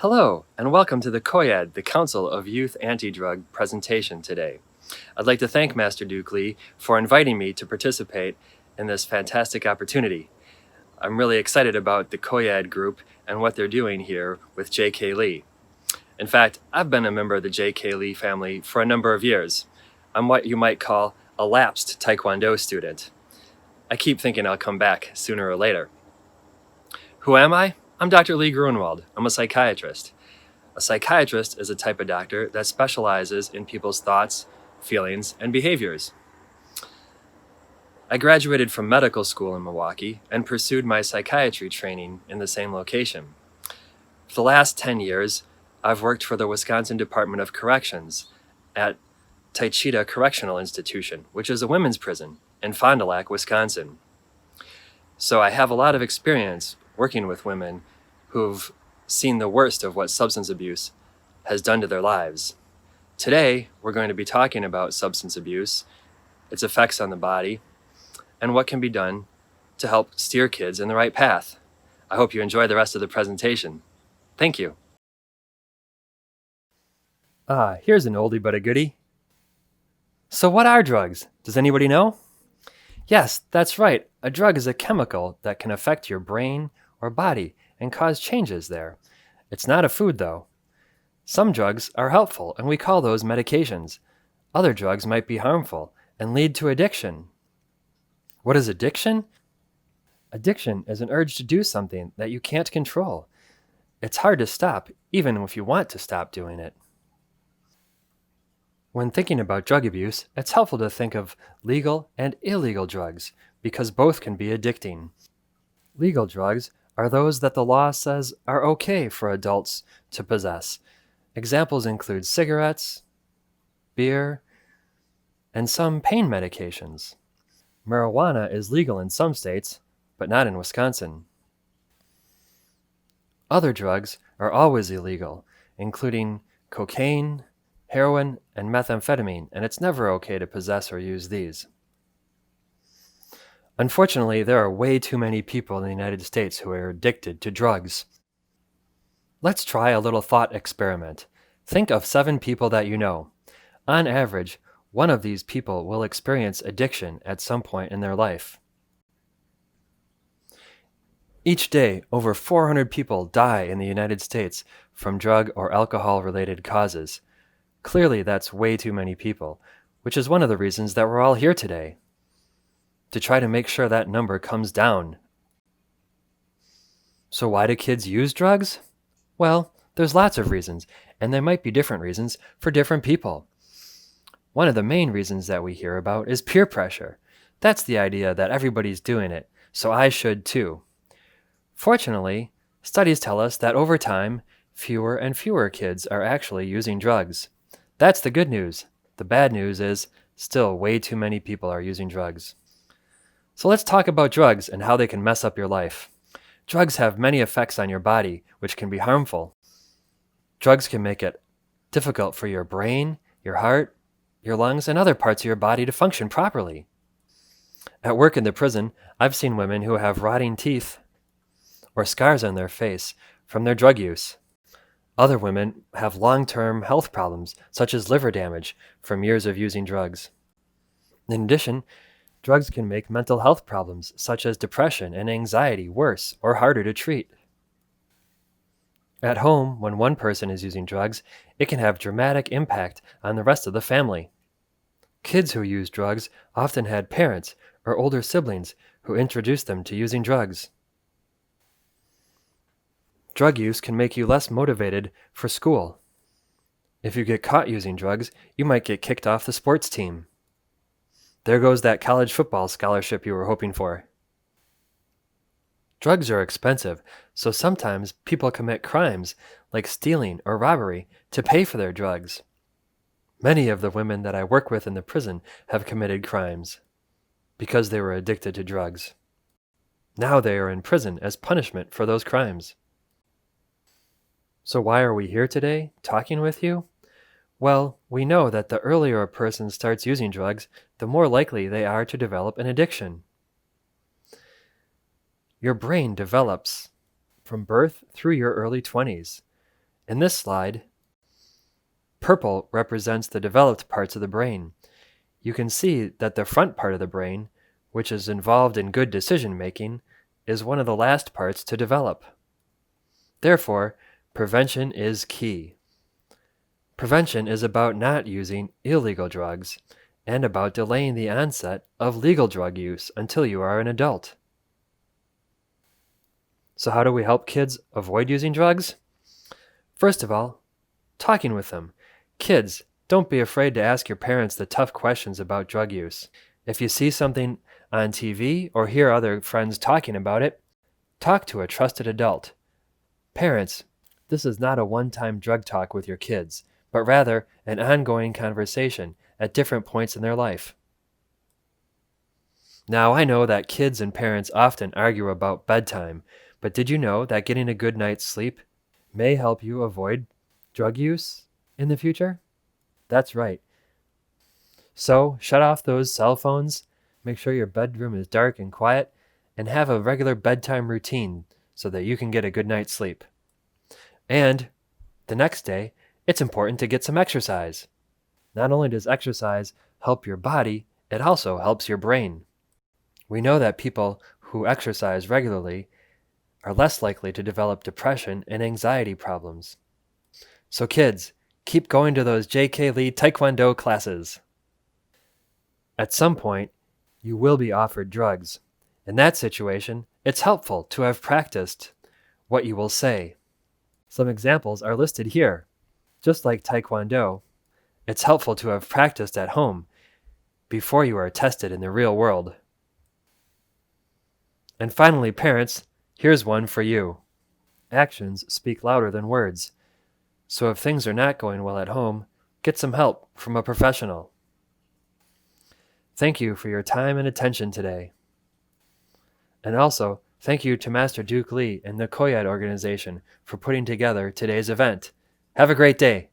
Hello, and welcome to the COYAD, the Council of Youth Anti-Drug presentation today. I'd like to thank Master Duke Lee for inviting me to participate in this fantastic opportunity. I'm really excited about the COYAD group and what they're doing here with J.K. Lee. In fact, I've been a member of the J.K. Lee family for a number of years. I'm what you might call a lapsed Taekwondo student. I keep thinking I'll come back sooner or later. Who am I? I'm Dr. Lee Gruenwald. I'm a psychiatrist. A psychiatrist is a type of doctor that specializes in people's thoughts, feelings, and behaviors. I graduated from medical school in Milwaukee and pursued my psychiatry training in the same location. For the last 10 years, I've worked for the Wisconsin Department of Corrections at Techita Correctional Institution, which is a women's prison in Fond du Lac, Wisconsin. So I have a lot of experience working with women who've seen the worst of what substance abuse has done to their lives. Today, we're going to be talking about substance abuse, its effects on the body, and what can be done to help steer kids in the right path. I hope you enjoy the rest of the presentation. Thank you. Here's an oldie but a goodie. So what are drugs? Does anybody know? Yes, that's right. A drug is a chemical that can affect your brain or body and cause changes there. It's not a food, though. Some drugs are helpful, and we call those medications. Other drugs might be harmful and lead to addiction. What is addiction? Addiction is an urge to do something that you can't control. It's hard to stop, even if you want to stop doing it. When thinking about drug abuse, it's helpful to think of legal and illegal drugs, because both can be addicting. Legal drugs are those that the law says are okay for adults to possess. Examples include cigarettes, beer, and some pain medications. Marijuana is legal in some states, but not in Wisconsin. Other drugs are always illegal, including cocaine, heroin, and methamphetamine, and it's never okay to possess or use these. Unfortunately, there are way too many people in the United States who are addicted to drugs. Let's try a little thought experiment. Think of 7 people that you know. On average, one of these people will experience addiction at some point in their life. Each day, over 400 people die in the United States from drug or alcohol-related causes. Clearly, that's way too many people, which is one of the reasons that we're all here today, to try to make sure that number comes down. So why do kids use drugs? Well, there's lots of reasons, and there might be different reasons for different people. One of the main reasons that we hear about is peer pressure. That's the idea that everybody's doing it, so I should too. Fortunately, studies tell us that over time, fewer and fewer kids are actually using drugs. That's the good news. The bad news is still way too many people are using drugs. So let's talk about drugs and how they can mess up your life. Drugs have many effects on your body, which can be harmful. Drugs can make it difficult for your brain, your heart, your lungs, and other parts of your body to function properly. At work in the prison, I've seen women who have rotting teeth or scars on their face from their drug use. Other women have long-term health problems, such as liver damage, from years of using drugs. In addition, drugs can make mental health problems, such as depression and anxiety, worse or harder to treat. At home, when one person is using drugs, it can have dramatic impact on the rest of the family. Kids who use drugs often had parents or older siblings who introduced them to using drugs. Drug use can make you less motivated for school. If you get caught using drugs, you might get kicked off the sports team. There goes that college football scholarship you were hoping for. Drugs are expensive, so sometimes people commit crimes like stealing or robbery to pay for their drugs. Many of the women that I work with in the prison have committed crimes because they were addicted to drugs. Now they are in prison as punishment for those crimes. So why are we here today, talking with you? Well, we know that the earlier a person starts using drugs, the more likely they are to develop an addiction. Your brain develops from birth through your early 20s. In this slide, purple represents the developed parts of the brain. You can see that the front part of the brain, which is involved in good decision making, is one of the last parts to develop. Therefore, prevention is key. Prevention is about not using illegal drugs and about delaying the onset of legal drug use until you are an adult. So how do we help kids avoid using drugs? First of all, talking with them. Kids, don't be afraid to ask your parents the tough questions about drug use. If you see something on TV or hear other friends talking about it, talk to a trusted adult. Parents, this is not a one-time drug talk with your kids, but rather an ongoing conversation at different points in their life. Now, I know that kids and parents often argue about bedtime, but did you know that getting a good night's sleep may help you avoid drug use in the future? That's right. So, shut off those cell phones, make sure your bedroom is dark and quiet, and have a regular bedtime routine so that you can get a good night's sleep. And the next day, it's important to get some exercise. Not only does exercise help your body, it also helps your brain. We know that people who exercise regularly are less likely to develop depression and anxiety problems. So kids, keep going to those J.K. Lee Taekwondo classes. At some point, you will be offered drugs. In that situation, it's helpful to have practiced what you will say. Some examples are listed here. Just like Taekwondo, it's helpful to have practiced at home before you are tested in the real world. And finally, parents, here's one for you. Actions speak louder than words. So if things are not going well at home, get some help from a professional. Thank you for your time and attention today. And also, thank you to Master Duke Lee and the COYAD organization for putting together today's event. Have a great day.